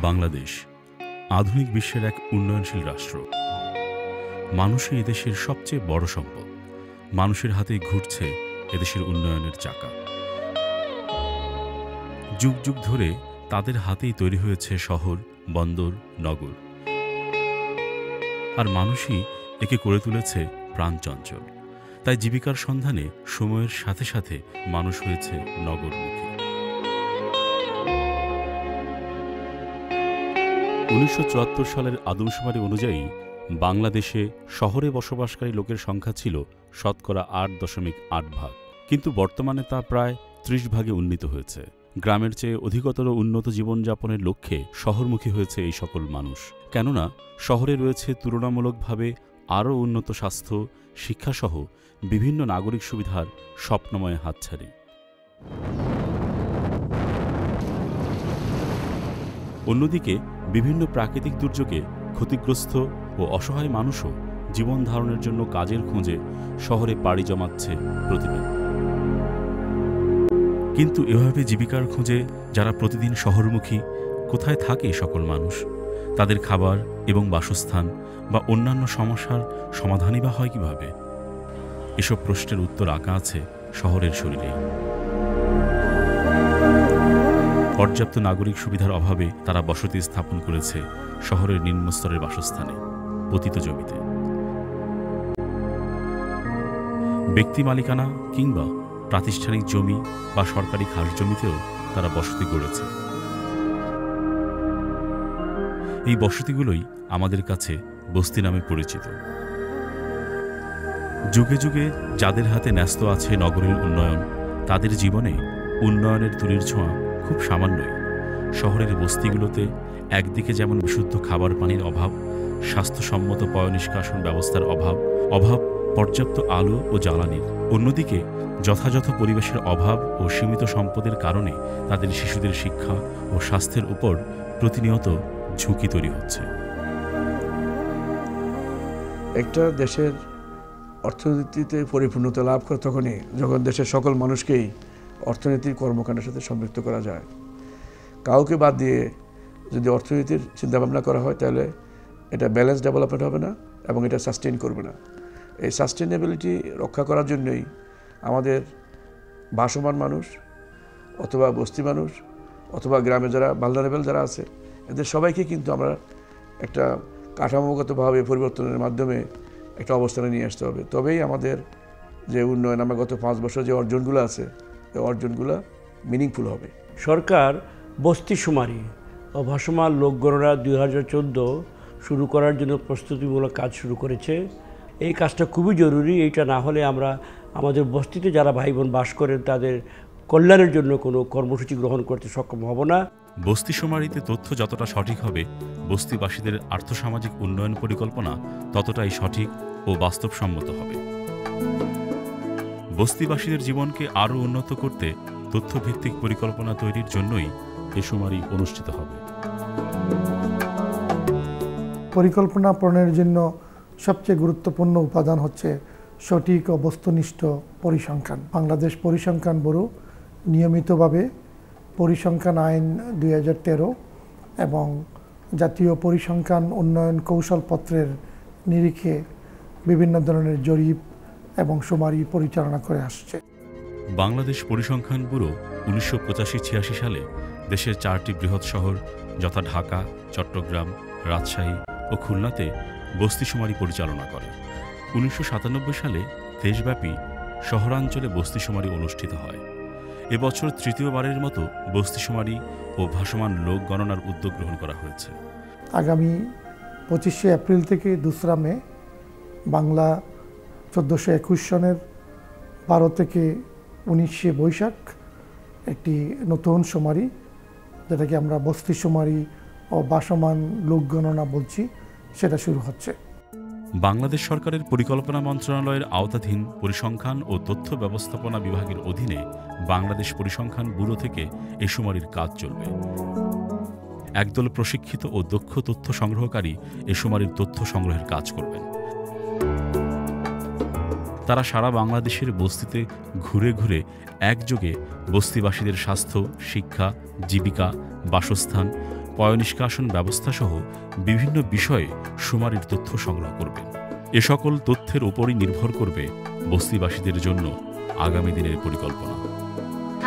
বাংলাদেশ আধুনিক বিশ্বের এক উন্নয়নশীল রাষ্ট্র। মানুষই এদেশের সবচেয়ে বড় সম্পদ। মানুষের হাতেই ঘুরছে এদেশের উন্নয়নের চাকা। যুগ যুগ ধরে তাদের হাতেই তৈরি হয়েছে শহর, বন্দর, নগর। আর মানুষই একে করে তুলেছে প্রাণচঞ্চল। তাই জীবিকার সন্ধানে সময়ের সাথে সাথে মানুষ হয়েছে নগরমুখী। 1974 সালের আদমশুমারি অনুযায়ী বাংলাদেশে শহরে বসবাসকারী লোকের সংখ্যা ছিল শতকরা 8.8 ভাগ, কিন্তু বর্তমানে তা প্রায় 30 ভাগে উন্নীত হয়েছে। গ্রামের চেয়ে অধিকতর উন্নত জীবনযাপনের লক্ষ্যে শহরমুখী হয়েছে এই সকল মানুষ। কেননা শহরে রয়েছে তুলনামূলকভাবে আরও উন্নত স্বাস্থ্য, শিক্ষাসহ বিভিন্ন নাগরিক সুবিধার স্বপ্নময় হাতছানি। অন্যদিকে বিভিন্ন প্রাকৃতিক দুর্যোগে ক্ষতিগ্রস্ত ও অসহায় মানুষও জীবন ধারণের জন্য কাজের খোঁজে শহরে পাড়ি জমাচ্ছে প্রতিদিন। কিন্তু এভাবে জীবিকার খোঁজে যারা প্রতিদিন শহরমুখী, কোথায় থাকে সকল মানুষ? তাদের খাবার এবং বাসস্থান বা অন্যান্য সমস্যার সমাধানই বা হয় কীভাবে? এসব প্রশ্নের উত্তর আঁকা আছে শহরের শরীরেই। পর্যাপ্ত নাগরিক সুবিধার অভাবে তারা বসতি স্থাপন করেছে শহরের নিম্নস্তরের বাসস্থানে, পতিত জমিতে। ব্যক্তি মালিকানা কিংবা প্রাতিষ্ঠানিক জমি বা সরকারি খাস জমিতেও তারা বসতি গড়েছে। এই বসতিগুলোই আমাদের কাছে বস্তি নামে পরিচিত। যুগে যুগে যাদের হাতে ন্যস্ত আছে নগরের উন্নয়ন, তাদের জীবনে উন্নয়নের তুলির ছোঁয়া খুব সামান্যই। শহরের বস্তিগুলোতে একদিকে যেমন বিশুদ্ধ খাবার পানির অভাব, স্বাস্থ্যসম্মত পয়ঃনিষ্কাশন ব্যবস্থার অভাব পর্যাপ্ত আলো ও জ্বালানির, অন্যদিকে যথাযথ পরিবেশের অভাব ও সীমিত সম্পদের কারণে তাদের শিশুদের শিক্ষা ও স্বাস্থ্যের উপর প্রতিনিয়ত ঝুঁকি তৈরি হচ্ছে। একটা দেশের অর্থনীতিতে পরিপূর্ণতা লাভ করে তখনই যখন দেশের সকল মানুষকেই অর্থনীতির কর্মকাণ্ডের সাথে সম্পৃক্ত করা যায়। কাউকে বাদ দিয়ে যদি অর্থনীতির চিন্তাভাবনা করা হয় তাহলে এটা ব্যালেন্স ডেভেলপমেন্ট হবে না এবং এটা সাস্টেইন করবে না। এই সাস্টেইনেবিলিটি রক্ষা করার জন্যই আমাদের ভাসমান মানুষ অথবা বস্তি মানুষ অথবা গ্রামে যারা ভালনারেবল যারা আছে, এদের সবাইকে কিন্তু আমরা একটা কাঠামোগতভাবে পরিবর্তনের মাধ্যমে একটা অবস্থানে নিয়ে আসতে হবে। তবেই আমাদের যে উন্নয়ন, আমরা গত 5 বছর যে অর্জনগুলো আছে, এই অর্জনগুলো মিনিংফুল হবে। সরকার বস্তিশুমারি ও ভাসমান লোক গণনা 2014 শুরু করার জন্য প্রস্তুতিমূলক কাজ শুরু করেছে। এই কাজটা খুবই জরুরি। এইটা না হলে আমরা আমাদের বস্তিতে যারা ভাই বোন বাস করেন তাদের কল্যাণের জন্য কোনো কর্মসূচি গ্রহণ করতে সক্ষম হব না। বস্তিশুমারিতে তথ্য যতটা সঠিক হবে, বস্তিবাসীদের আর্থসামাজিক উন্নয়ন পরিকল্পনা ততটাই সঠিক ও বাস্তবসম্মত হবে। বস্তিবাসীদের জীবনকে আরও উন্নত করতে তথ্যভিত্তিক পরিকল্পনা তৈরির জন্যই এ শুমারি অনুষ্ঠিত হবে। পরিকল্পনা প্রণয়নের জন্য সবচেয়ে গুরুত্বপূর্ণ উপাদান হচ্ছে সঠিক ও বস্তুনিষ্ঠ পরিসংখ্যান। বাংলাদেশ পরিসংখ্যান ব্যুরো নিয়মিতভাবে পরিসংখ্যান আইন 2013 এবং জাতীয় পরিসংখ্যান উন্নয়ন কৌশলপত্রের নিরিখে বিভিন্ন ধরনের জরিপ এবং শুমারি পরিচালনা করে আসছে। বাংলাদেশ পরিসংখ্যান ব্যুরো 1985-86 সালে দেশের 4টি বৃহৎ শহর যথা ঢাকা, চট্টগ্রাম, রাজশাহী ও খুলনাতে বস্তিশুমারি পরিচালনা করে। 1997 সালে দেশব্যাপী শহরাঞ্চলে বস্তিশুমারি অনুষ্ঠিত হয়। এবছর তৃতীয়বারের মতো বস্তিশুমারি ও ভাসমান লোক গণনার উদ্যোগ গ্রহণ করা হয়েছে। আগামী 25শে এপ্রিল থেকে 2রা মে বাংলা 1421 সনের 12 থেকে 19শে বৈশাখ একটি নতুন শুমারি, যেটাকে আমরা বস্তিশুমারি ও ভাসমান লোক গণনা বলছি, সেটা শুরু হচ্ছে। বাংলাদেশ সরকারের পরিকল্পনা মন্ত্রণালয়ের আওতাধীন পরিসংখ্যান ও তথ্য ব্যবস্থাপনা বিভাগের অধীনে বাংলাদেশ পরিসংখ্যান ব্যুরো থেকে এই শুমারির কাজ চলবে। একদল প্রশিক্ষিত ও দক্ষ তথ্য সংগ্রহকারী এ শুমারির তথ্য সংগ্রহের কাজ করবেন। তারা সারা বাংলাদেশের বস্তিতে ঘুরে ঘুরে একযোগে বস্তিবাসীদের স্বাস্থ্য, শিক্ষা, জীবিকা, বাসস্থান, পয়ঃনিষ্কাশন ব্যবস্থা সহ বিভিন্ন বিষয়ে শুমারির তথ্য সংগ্রহ করবেন। এ সকল তথ্যের উপরই নির্ভর করবে বস্তিবাসীদের জন্য আগামী দিনের পরিকল্পনা।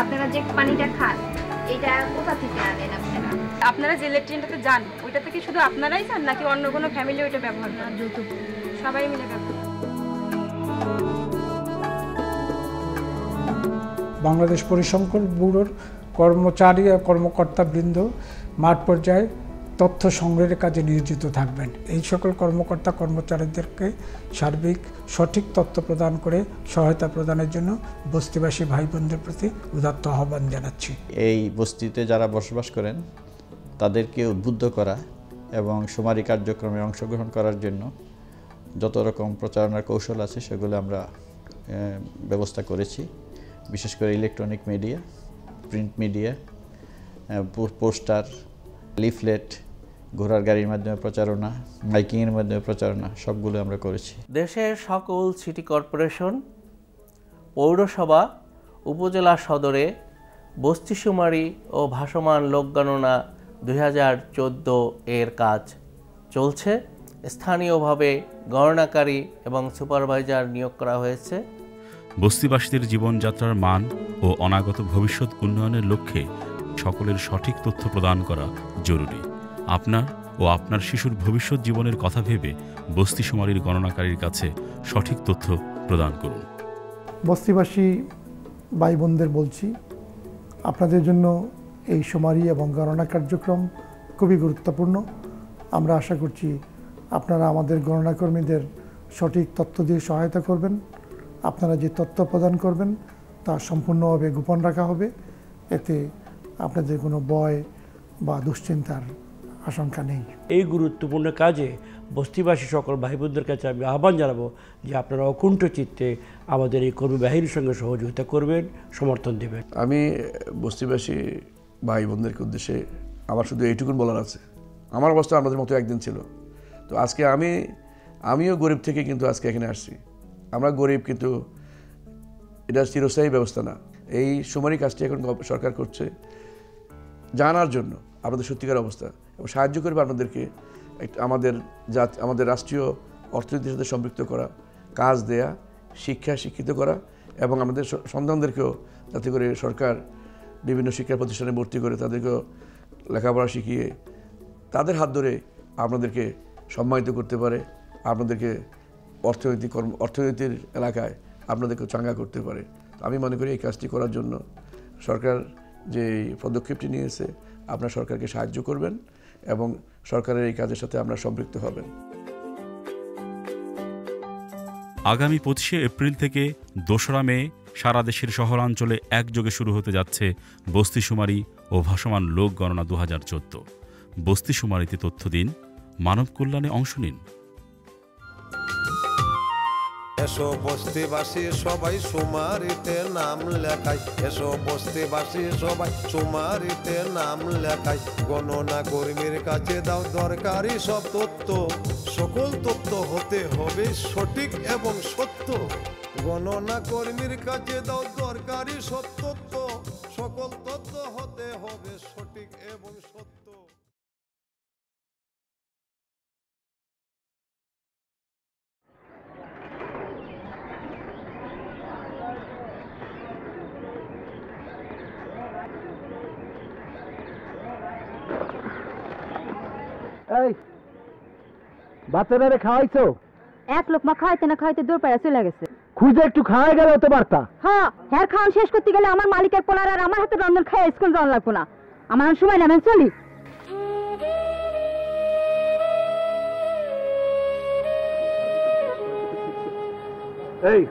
আপনারা যে পানিটা খান এটা কোথা থেকে আনেন আপনারা? আপনারা যে ল্যাট্রিনটাতে যান ওইটা থেকে শুধু আপনারাই যান নাকি অন্য কোনো ফ্যামিলি ওইটা ব্যবহার করেন? যৌতুক সবাই মিলে ব্যবহার। বাংলাদেশ পরিসংখ্যান ব্যুরোর কর্মচারী ও কর্মকর্তাবৃন্দ মাঠ পর্যায়ে তথ্য সংগ্রহের কাজে নিয়োজিত থাকবেন। এই সকল কর্মকর্তা কর্মচারীদেরকে সার্বিক সঠিক তথ্য প্রদান করে সহায়তা প্রদানের জন্য বস্তিবাসী ভাই বোনদের প্রতি উদাত্ত আহ্বান জানাচ্ছি। এই বস্তিতে যারা বসবাস করেন তাদেরকে উদ্বুদ্ধ করা এবং শুমারি কার্যক্রমে অংশগ্রহণ করার জন্য যত রকম প্রচারণার কৌশল আছে সেগুলো আমরা ব্যবস্থা করেছি। বিশেষ করে electronic media, print media, poster, leaflet, ঘোড়ার গাড়ির মাধ্যমে প্রচারণা, মাইকিংয়ের মাধ্যমে প্রচারণা সবগুলো আমরা করেছি। দেশের সকল সিটি কর্পোরেশন, পৌরসভা, উপজেলা সদরে বস্তিশুমারি ও ভাসমান লোকগণনা 2014 এর কাজ চলছে। স্থানীয়ভাবে গণনাকারী এবং সুপারভাইজার নিয়োগ করা হয়েছে। বস্তিবাসীদের জীবনযাত্রার মান ও অনাগত ভবিষ্যৎ উন্নয়নের লক্ষ্যে সকলের সঠিক তথ্য প্রদান করা জরুরি। আপনার ও আপনার শিশুর ভবিষ্যৎ জীবনের কথা ভেবে বস্তিশুমারির গণনাকারীর কাছে সঠিক তথ্য প্রদান করুন। বস্তিবাসী ভাই বোনদের বলছি, আপনাদের জন্য এই শুমারি এবং গণনা কার্যক্রম খুবই গুরুত্বপূর্ণ। আমরা আশা করছি আপনারা আমাদের গণনাকর্মীদের সঠিক তথ্য দিয়ে সহায়তা করবেন। আপনারা যে তথ্য প্রদান করবেন তা সম্পূর্ণভাবে গোপন রাখা হবে, এতে আপনাদের কোনো ভয় বা দুশ্চিন্তার আশঙ্কা নেই। এই গুরুত্বপূর্ণ কাজে বস্তিবাসী সকল ভাই বোনদের কাছে আমি আহ্বান জানাবো যে আপনারা অকুণ্ঠ চিত্তে আমাদের এই কর্মী বাহিনীর সঙ্গে সহযোগিতা করবেন, সমর্থন দেবেন। আমি বস্তিবাসী ভাই বোনদেরকে উদ্দেশ্যে আমার শুধু এইটুকুন বলার আছে, আমার অবস্থা আপনাদের মতো একদিন ছিল। তো আজকে আমিও গরিব থেকে কিন্তু আজকে এখানে আসছি। আমরা গরিব, কিন্তু এটা চিরস্থায়ী ব্যবস্থা না। এই শুমারি কাজটি এখন সরকার করছে জানার জন্য আপনাদের সত্যিকার অবস্থা এবং সাহায্য করবে আপনাদেরকে আমাদের রাষ্ট্রীয় অর্থনীতির সাথে সম্পৃক্ত করা, কাজ দেয়া, শিক্ষিত করা এবং আমাদের সন্তানদেরকেও যাতে করে সরকার বিভিন্ন শিক্ষা প্রতিষ্ঠানে ভর্তি করে তাদেরকেও লেখাপড়া শিখিয়ে তাদের হাত ধরে আপনাদেরকে সম্মানিত করতে পারে, আপনাদেরকে অর্থনীতির এলাকায় আপনাদেরকে চাঙ্গা করতে পারে। আমি মনে করি এই কাজটি করার জন্য সরকার যে পদক্ষেপটি নিয়েছে, আপনার সরকারকে সাহায্য করবেন এবং সরকারের এই কাজের সাথে আমরা সম্পৃক্ত হবেন। আগামী 25শে এপ্রিল থেকে 2রা মে সারা দেশের শহরাঞ্চলে একযোগে শুরু হতে যাচ্ছে বস্তিশুমারি ও ভাসমান লোক গণনা 2014। বস্তিশুমারিতে তথ্য দিন, মানব কল্যাণে অংশ নিন। এসো বস্তিবাসী সবাই শুমারিতে নাম লেখাই, এসো বস্তিবাসী সবাই শুমারিতে নাম লেখাই। গণনা কর্মীর কাছে দাও দরকারি সব তথ্য, সকল তথ্য হতে হবে সঠিক এবং সত্য। গণনা কর্মীর কাছে দাও দরকারি সব তথ্য, সকল তথ্য হতে হবে সঠিক এবং সত্য। এই বাচ্চাটারে খাওয়াইছো? এক লোকমা খাইতে না খাইতে দূর পায়া চলে গেছে। খুঁজে একটু খাওয়াই গেলে হতে পারতা। হ্যাঁ, হ্যাঁ খাওয়ান শেষ করতে গেলে আমার মালিকের পোলার আর আমার হাতে রন্ধন খাই স্কুল যাওয়া লাগবো না। আমার সময় না, আমি চলি। এই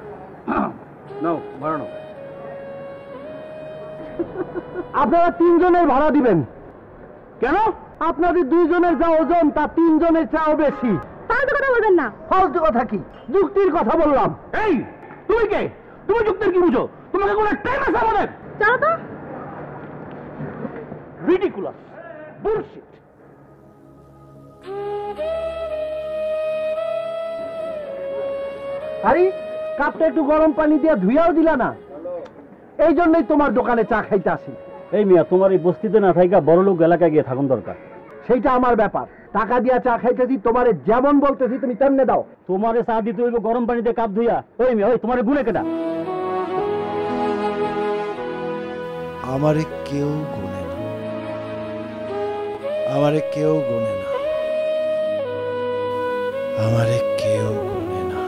নাও ভাড়া নাও। আপনারা 3 জনের ভাড়া দিবেন কেন? আপনাদের 2 জনের যা ওজন তা 3 জনের চাও বেশি। ফালতু কথা বলবেন না। ফালতু কথা কি? যুক্তির কথা বললাম। এই তুমি কে? তুমি যুক্তির কি বুঝো? তোমাকে কোনো টাইম আছে আমাদের? চলো তো। Ridiculous, bullshit. আরে কাপটা একটু গরম পানি দিয়ে ধুইয়াও দিলা না। এই জন্যই তোমার দোকানে চা খাইতে আসি। এই মিয়া, তোমার এই বস্তিতে না থাইকা বড়লোক এলাকায় গিয়ে থাকুন দরকার। সেইটা আমার ব্যাপার। টাকা দিয়া চা খাইতেছি, তোমারে যেমন বলতেছি তুমি তেমনে দাও। তোমারে চা দিতে হইব গরম পানিতে কাপ ধুইয়া। ওই মেয়ে, ওই তোমারে গুনে কেটা? আমারে কেউ গুনে না, আমারে কেউ গুনে না, আমারে কেউ গুনে না।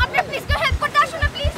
আপনি প্লিজ কেউ হেল্প করতে আসুন না প্লিজ।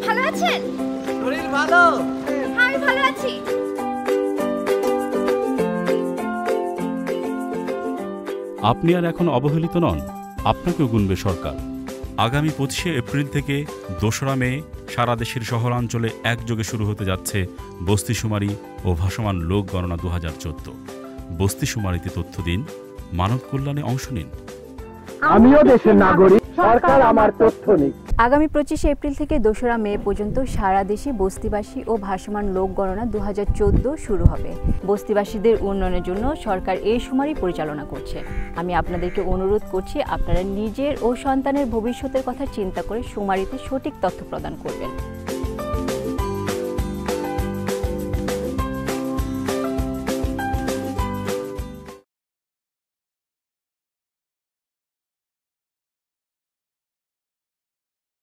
ভালো আছেন? শরীর ভালো? হ্যাঁ, আমি ভালো আছি। আপনি আর এখন অবহেলিত নন, আপনাকেও গুনবে সরকার। আগামী 25শে এপ্রিল থেকে 2রা মে সারা দেশের শহরাঞ্চলে একযোগে শুরু হতে যাচ্ছে বস্তিশুমারি ও ভাসমান লোক গণনা 2014। বস্তিশুমারিতে তথ্য দিন, মানব কল্যাণে অংশ নিন। আমিও দেশের নাগরিক, সরকার আমার তথ্য নিক। আগামী 25শে এপ্রিল থেকে 2রা মে পর্যন্ত সারা দেশে বস্তিবাসী ও ভাসমান লোক গণনা 2014 শুরু হবে। বস্তিবাসীদের উন্নয়নের জন্য সরকার এই শুমারি পরিচালনা করছে। আমি আপনাদেরকে অনুরোধ করছি, আপনারা নিজের ও সন্তানের ভবিষ্যতের কথা চিন্তা করে শুমারিতে সঠিক তথ্য প্রদান করবেন।